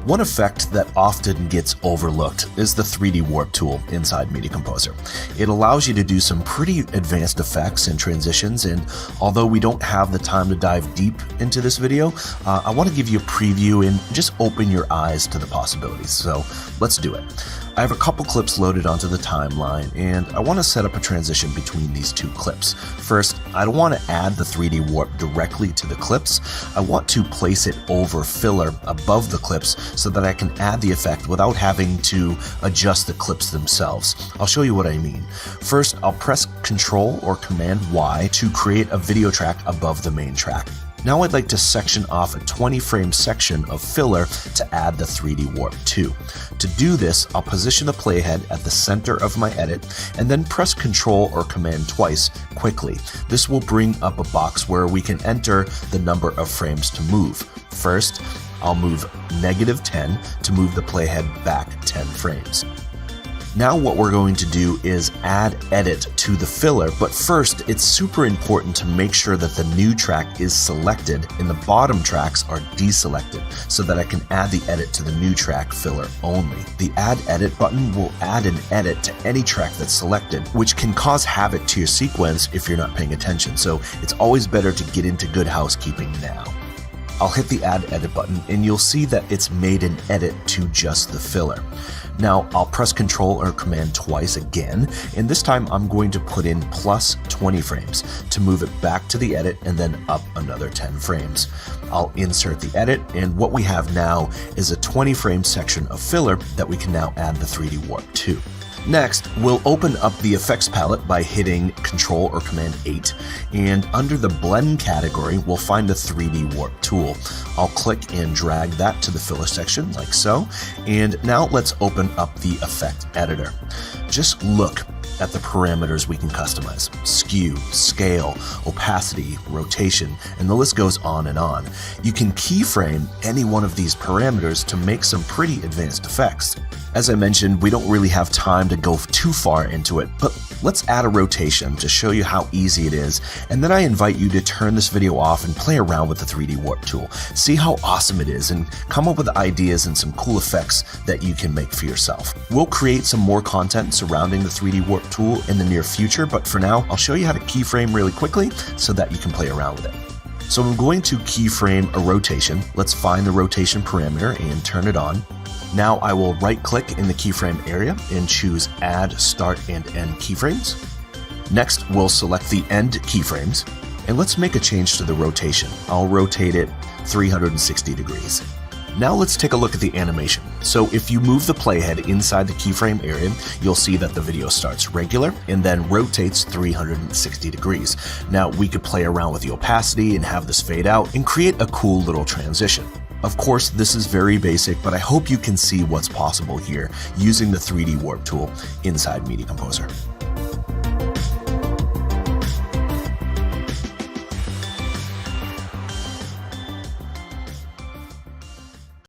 One effect that often gets overlooked is the 3D Warp tool inside Media Composer. It allows you to do some pretty advanced effects and transitions, and although we don't have the time to dive deep into this video, I want to give you a preview and just open your eyes to the possibilities. So let's do it. I have a couple clips loaded onto the timeline, and I want to set up a transition between these two clips. First, I don't want to add the 3D Warp directly to the clips. I want to place it over filler above the clips so that I can add the effect without having to adjust the clips themselves. I'll show you what I mean. First, I'll press Ctrl or Command Y to create a video track above the main track. Now I'd like to section off a 20 frame section of filler to add the 3D Warp to. To do this, I'll position the playhead at the center of my edit and then press Ctrl or Command twice quickly. This will bring up a box where we can enter the number of frames to move. First, I'll move -10 to move the playhead back 10 frames. Now what we're going to do is add edit to the filler, but first it's super important to make sure that the new track is selected and the bottom tracks are deselected so that I can add the edit to the new track filler only. The add edit button will add an edit to any track that's selected, which can cause havoc to your sequence if you're not paying attention, so it's always better to get into good housekeeping now. I'll hit the add edit button and you'll see that it's made an edit to just the filler. Now I'll press Ctrl or Command twice again, and this time I'm going to put in plus 20 frames to move it back to the edit and then up another 10 frames. I'll insert the edit, and what we have now is a 20 frame section of filler that we can now add the 3D Warp to. Next, we'll open up the effects palette by hitting Ctrl or Command 8, and under the blend category, we'll find the 3D Warp tool. I'll click and drag that to the filler section like so, and now let's open up the effect editor. Just look at the parameters we can customize: skew, scale, opacity, rotation, and the list goes on and on. You can keyframe any one of these parameters to make some pretty advanced effects. As I mentioned, we don't really have time to go too far into it, but let's add a rotation to show you how easy it is, and then I invite you to turn this video off and play around with the 3D Warp tool. See how awesome it is and come up with ideas and some cool effects that you can make for yourself. We'll create some more content surrounding the 3D Warp tool in the near future, but for now, I'll show you how to keyframe really quickly so that you can play around with it. So I'm going to keyframe a rotation. Let's find the rotation parameter and turn it on. Now I will right-click in the keyframe area and choose Add Start and End Keyframes. Next, we'll select the End Keyframes, and let's make a change to the rotation. I'll rotate it 360 degrees. Now let's take a look at the animation. So if you move the playhead inside the keyframe area, you'll see that the video starts regular and then rotates 360 degrees. Now we could play around with the opacity and have this fade out and create a cool little transition. Of course, this is very basic, but I hope you can see what's possible here using the 3D Warp tool inside Media Composer.